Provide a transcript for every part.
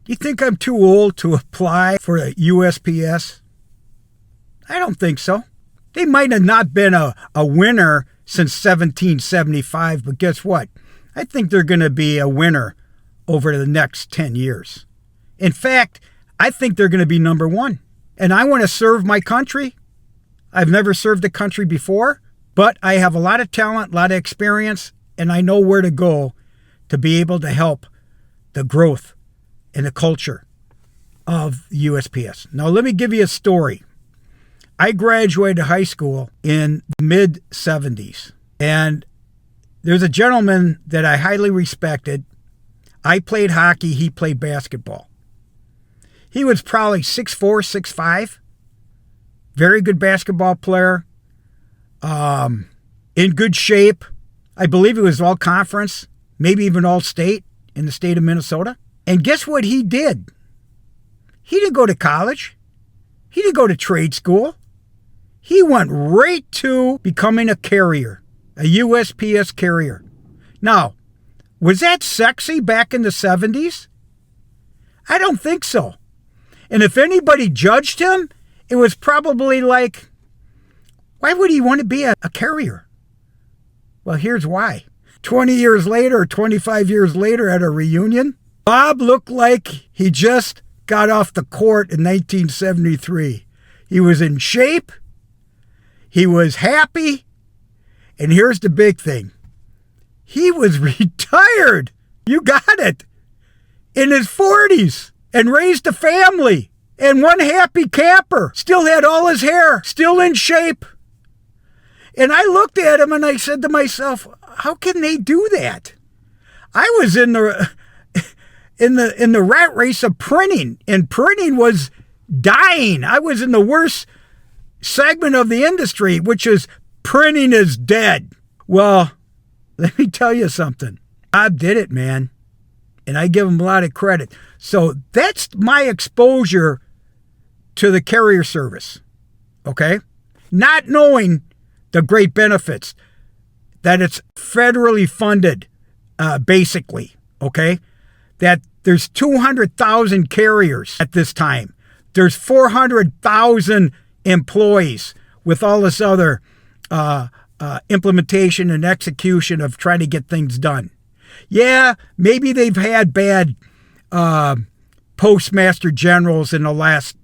You think I'm too old to apply for a USPS? I don't think so. They might have not been a winner since 1775, but guess what? I think they're going to be a winner over the next 10 years. In fact, I think they're going to be number one. And I want to serve my country. I've never served a country before, but I have a lot of talent, a lot of experience, and I know where to go to be able to help the growth and the culture of the USPS. Now, let me give you a story. I graduated high school in the mid-70s, and there's a gentleman that I highly respected. I played hockey, he played basketball. He was probably 6'4", 6'5", very good basketball player, in good shape. I believe he was all-conference, maybe even all-state in the state of Minnesota. And guess what he did? He didn't go to college. He didn't go to trade school. He went right to becoming a carrier, a USPS carrier. Now, was that sexy back in the 70s? I don't think so. And if anybody judged him, it was probably like, why would he want to be a carrier? Well, here's why. 20 years later, 25 years later at a reunion, Bob looked like he just got off the court in 1973. He was in shape. He was happy. And here's the big thing. He was retired. You got it. In his 40s and raised a family. And one happy camper. Still had all his hair. Still in shape. And I looked at him and I said to myself, how can they do that? I was in the rat race of printing, and printing was dying. I was in the worst segment of the industry, which is printing is dead. Well, let me tell you something. Bob did it, man. And I give him a lot of credit. So that's my exposure to the carrier service. Okay? Not knowing the great benefits, that it's federally funded, basically. Okay? That there's 200,000 carriers at this time. There's 400,000 employees with all this other implementation and execution of trying to get things done. Yeah, maybe they've had bad postmaster generals in the last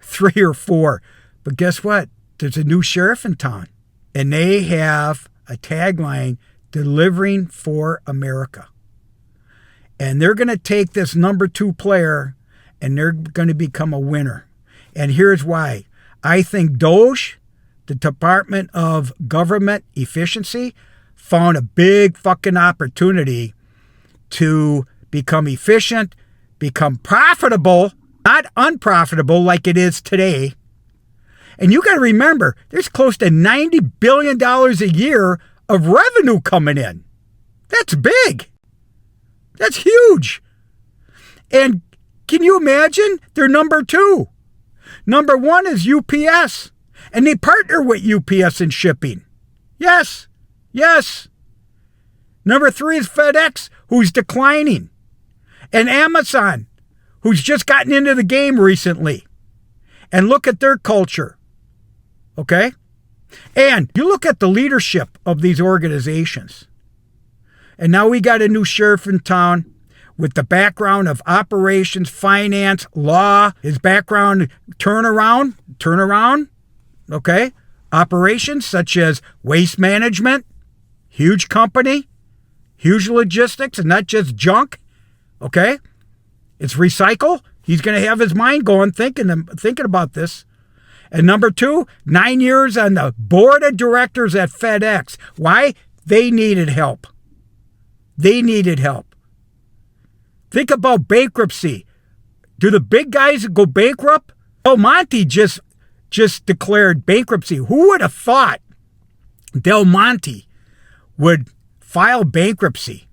3 or 4. But guess what? There's a new sheriff in town. And they have a tagline, delivering for America. And they're going to take this number 2 player and they're going to become a winner. And here's why. I think DOGE, the Department of Government Efficiency, found a big fucking opportunity to become efficient, become profitable, not unprofitable like it is today. And you got to remember, there's close to $90 billion a year of revenue coming in. That's big. That's huge. And can you imagine? They're number 2. Number 1 is UPS. And they partner with UPS in shipping. Yes. Yes. Number 3 is FedEx, who's declining. And Amazon, who's just gotten into the game recently. And look at their culture. Okay? And you look at the leadership of these organizations. And now we got a new sheriff in town with the background of operations, finance, law, his background, turnaround, okay? Operations such as waste management, huge company, huge logistics, and not just junk, okay? It's recycle. He's going to have his mind going, thinking about this. And number 2, 9 years on the board of directors at FedEx. Why? They needed help. They needed help. Think about bankruptcy. Do the big guys go bankrupt? Del Monte just declared bankruptcy. Who would have thought Del Monte would file bankruptcy?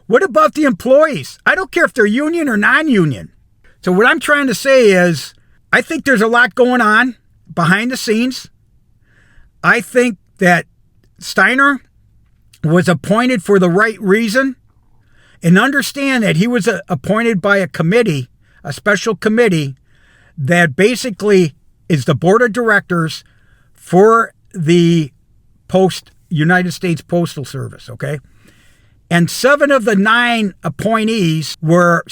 What about the employees? I don't care if they're union or non-union. So what I'm trying to say is, I think there's a lot going on behind the scenes. I think that Steiner was appointed for the right reason, and understand that he was appointed by a committee a special committee that basically is the board of directors for the United States Postal Service, okay? And 7 of the 9 appointees were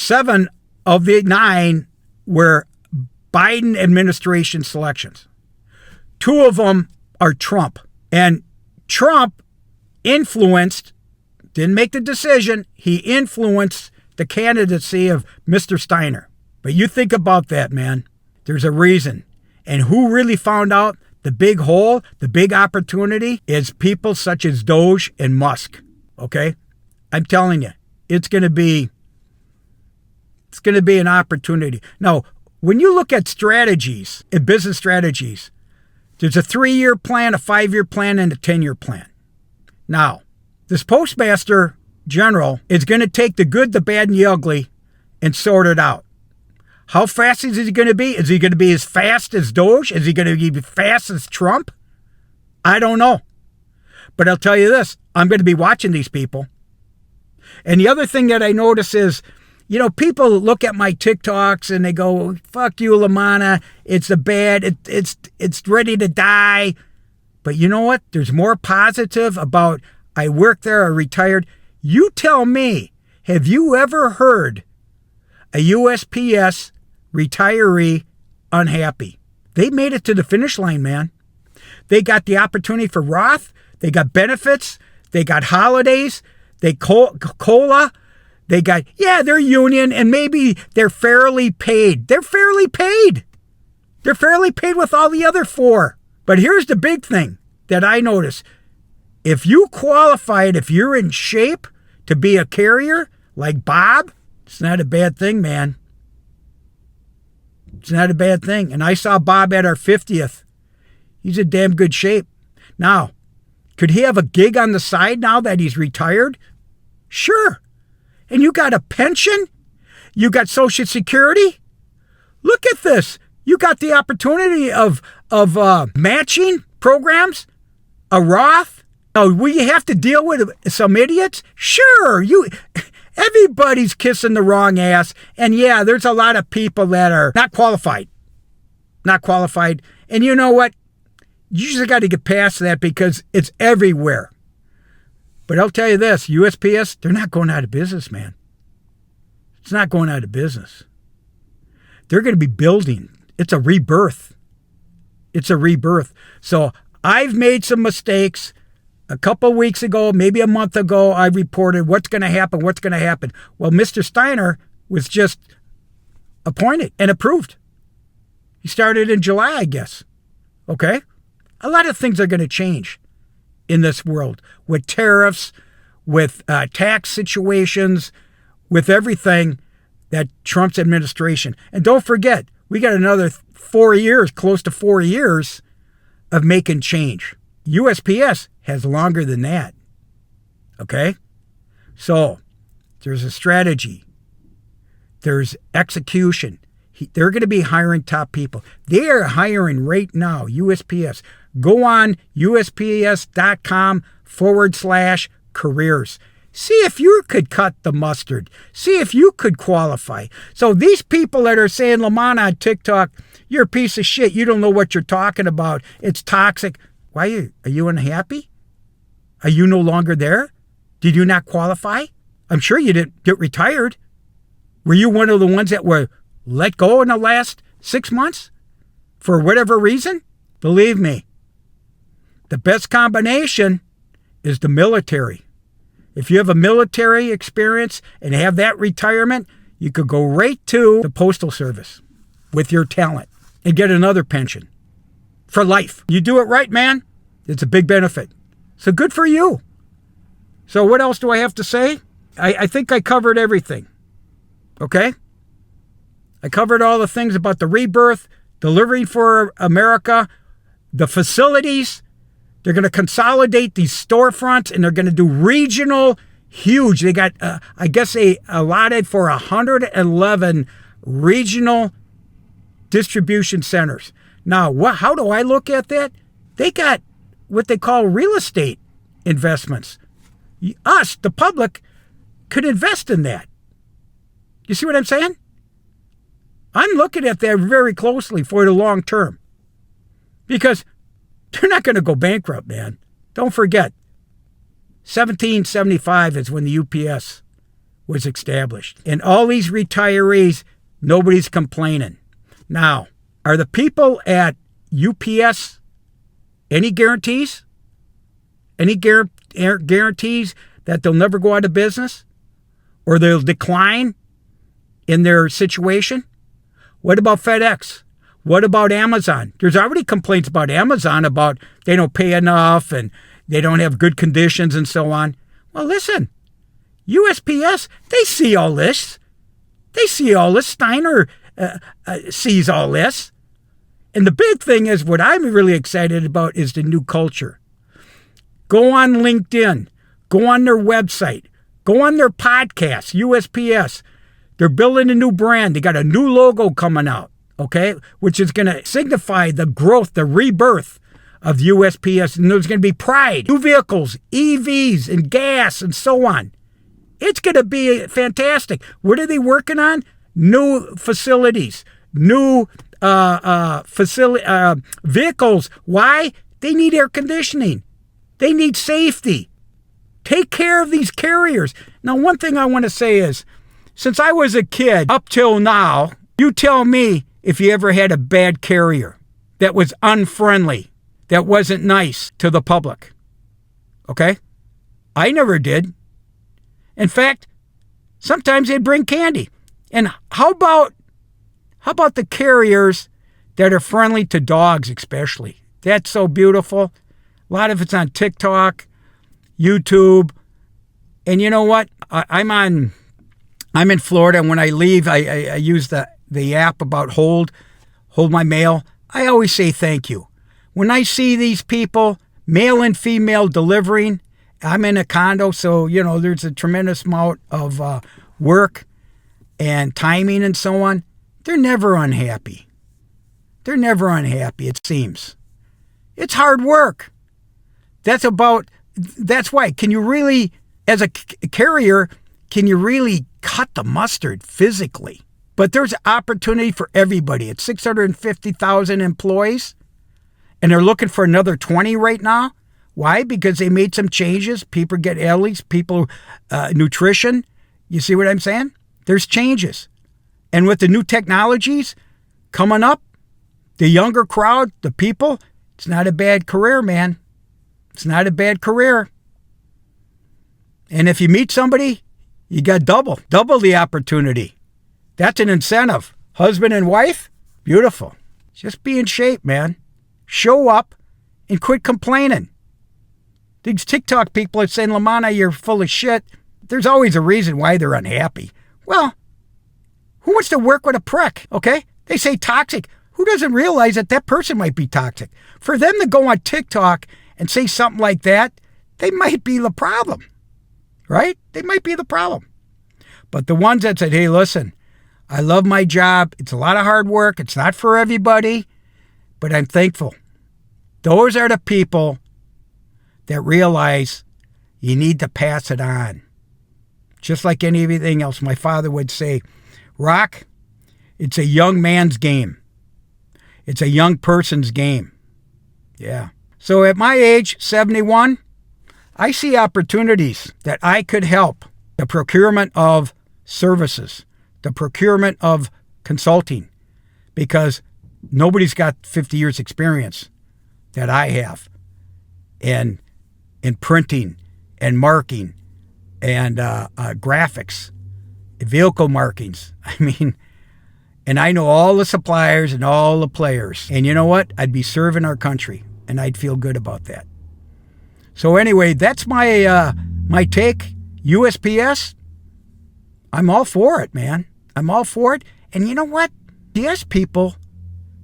Biden administration selections. 2 of them are Trump. And Trump didn't make the decision, he influenced the candidacy of Mr. Steiner. But you think about that, man. There's a reason. And who really found out the big hole, the big opportunity, is people such as Doge and Musk, okay? I'm telling you, it's going to be an opportunity. Now, when you look at strategies, at business strategies, there's a 3-year plan, a 5-year plan, and a 10-year plan. Now, this Postmaster General is going to take the good, the bad, and the ugly and sort it out. How fast is he going to be? Is he going to be as fast as Doge? Is he going to be as fast as Trump? I don't know. But I'll tell you this, I'm going to be watching these people. And the other thing that I notice is, people look at my TikToks and they go, fuck you, LaManna. It's it's ready to die. But you know what? There's more positive about, I work there, I retired. You tell me, have you ever heard a USPS retiree unhappy? They made it to the finish line, man. They got the opportunity for Roth. They got benefits. They got holidays. They COLA. They got, they're union, and maybe they're fairly paid. They're fairly paid. They're fairly paid with all the other 4. But here's the big thing that I notice. If you qualified, if you're in shape to be a carrier like Bob, it's not a bad thing, man. It's not a bad thing. And I saw Bob at our 50th. He's in damn good shape. Now, could he have a gig on the side now that he's retired? Sure. And you got a pension? You got Social Security? Look at this. You got the opportunity of matching programs, a Roth. Oh, will you have to deal with some idiots? Sure. Everybody's kissing the wrong ass. And there's a lot of people that are not qualified. Not qualified. And you know what? You just got to get past that because it's everywhere. But I'll tell you this, USPS, they're not going out of business, man. It's not going out of business. They're going to be building. It's a rebirth. It's a rebirth. So I've made some mistakes. A couple weeks ago, maybe a month ago, I reported what's going to happen. Well, Mr. Steiner was just appointed and approved. He started in July, I guess. Okay? A lot of things are going to change in this world with tariffs, with tax situations, with everything that Trump's administration. And don't forget, we got another 4 years, close to 4 years of making change. USPS has longer than that. Okay? So, there's a strategy. There's execution. They're going to be hiring top people. They are hiring right now, USPS. Go on USPS.com/careers. See if you could cut the mustard. See if you could qualify. So these people that are saying, LaManna on TikTok, you're a piece of shit. You don't know what you're talking about. It's toxic. Why are you unhappy? Are you no longer there? Did you not qualify? I'm sure you didn't get retired. Were you one of the ones that were let go in the last 6 months? For whatever reason? Believe me, the best combination is the military. If you have a military experience and have that retirement, you could go right to the Postal Service with your talent and get another pension for life. You do it right, man. It's a big benefit. So good for you. So what else do I have to say? I think I covered everything. Okay? I covered all the things about the rebirth, delivering for America, the facilities. They're going to consolidate these storefronts and they're going to do regional, huge. They got, I guess, allotted for 111 regional distribution centers. Now, how do I look at that? They got what they call real estate investments. Us, the public, could invest in that. You see what I'm saying? I'm looking at that very closely for the long term. Because they're not going to go bankrupt, man. Don't forget, 1775 is when the UPS was established. And all these retirees, nobody's complaining. Now, are the people at UPS any guarantees? Any guarantees that they'll never go out of business? Or they'll decline in their situation? What about FedEx? What about Amazon? There's already complaints about Amazon about they don't pay enough and they don't have good conditions and so on. Well, listen, USPS, they see all this. They see all this. Steiner sees all this. And the big thing is what I'm really excited about is the new culture. Go on LinkedIn. Go on their website. Go on their podcast, USPS. They're building a new brand. They got a new logo coming out, okay, which is going to signify the growth, the rebirth of USPS. And there's going to be pride, new vehicles, EVs and gas and so on. It's going to be fantastic. What are they working on? New facilities, new vehicles. Why? They need air conditioning. They need safety. Take care of these carriers. Now, one thing I want to say is, since I was a kid up till now, you tell me if you ever had a bad carrier that was unfriendly, that wasn't nice to the public. Okay? I never did. In fact, sometimes they'd bring candy. And how about the carriers that are friendly to dogs especially? That's so beautiful. A lot of it's on TikTok, YouTube. And you know what? I'm in Florida, and when I leave, I use the app about hold my mail. I always say thank you. When I see these people, male and female delivering, I'm in a condo, so, there's a tremendous amount of work and timing and so on. They're never unhappy. They're never unhappy, it seems. It's hard work. That's why. Can you really, as a carrier, can you really cut the mustard physically? But there's opportunity for everybody. It's 650,000 employees, and they're looking for another 20 right now. Why? Because they made some changes. People get alleys, nutrition. You see what I'm saying? There's changes. And with the new technologies coming up, the younger crowd, the people, it's not a bad career, man. It's not a bad career. And if you meet somebody, you got double the opportunity. That's an incentive. Husband and wife, beautiful. Just be in shape, man. Show up and quit complaining. These TikTok people are saying, LaManna, you're full of shit. There's always a reason why they're unhappy. Well, who wants to work with a prick, okay? They say toxic. Who doesn't realize that person might be toxic? For them to go on TikTok and say something like that, they might be the problem, right? They might be the problem. But the ones that said, hey, listen, I love my job. It's a lot of hard work. It's not for everybody, but I'm thankful. Those are the people that realize you need to pass it on. Just like anything else, my father would say, Rock, it's a young man's game. It's a young person's game. Yeah. So at my age, 71, I see opportunities that I could help. The procurement of services, the procurement of consulting, because nobody's got 50 years experience that I have in printing and marking and graphics, vehicle markings. And I know all the suppliers and all the players. And you know what? I'd be serving our country, and I'd feel good about that. So anyway, that's my take. USPS, I'm all for it, man. I'm all for it. And you know what? PS people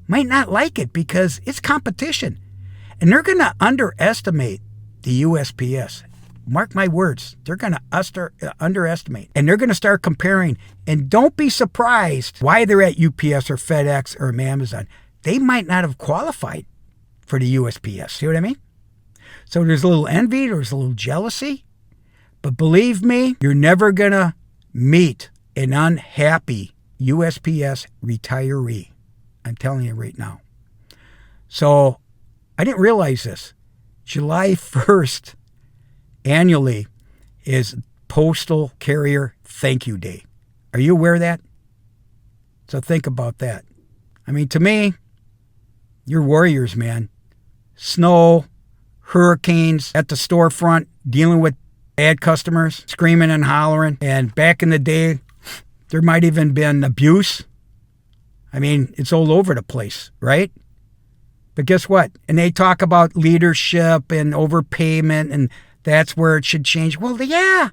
might not like it because it's competition. And they're going to underestimate the USPS. Mark my words. They're going to underestimate. And they're going to start comparing. And don't be surprised why they're at UPS or FedEx or Amazon. They might not have qualified for the USPS. See what I mean? So there's a little envy. There's a little jealousy. But believe me, you're never going to meet an unhappy USPS retiree. I'm telling you right now. So I didn't realize this. July 1st annually is Postal Carrier Thank You Day. Are you aware of that? So think about that. I mean, to me, you're warriors, man. Snow, hurricanes at the storefront, dealing with bad customers, screaming and hollering. And back in the day, there might even been abuse. I mean, it's all over the place, right? But guess what? And they talk about leadership and overpayment, and that's where it should change. Well, yeah,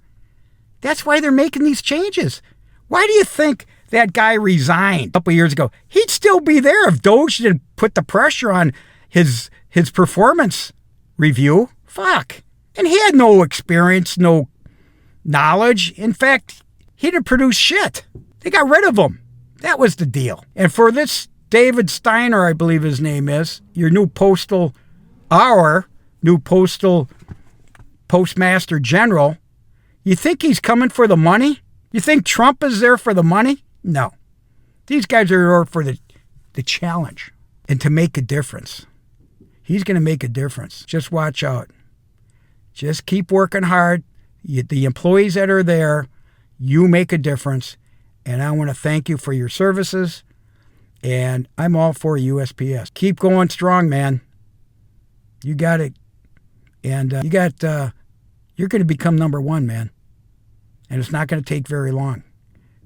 that's why they're making these changes. Why do you think that guy resigned a couple of years ago? He'd still be there if Doge didn't put the pressure on his performance review. Fuck. And he had no experience, no knowledge. In fact, he didn't produce shit. They got rid of him. That was the deal. And for this David Steiner, I believe his name is, your new Postmaster General, you think he's coming for the money? You think Trump is there for the money? No. These guys are there for the challenge and to make a difference. He's going to make a difference. Just watch out. Just keep working hard. The employees that are there, you make a difference. And I want to thank you for your services. And I'm all for USPS. Keep going strong, man. You got it. And you're going to become number one, man. And it's not going to take very long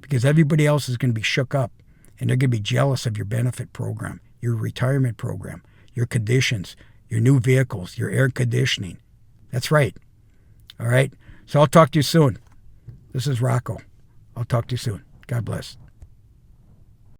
because everybody else is going to be shook up and they're going to be jealous of your benefit program, your retirement program, your conditions, your new vehicles, your air conditioning. That's right. All right. So I'll talk to you soon. This is Rocco. I'll talk to you soon. God bless.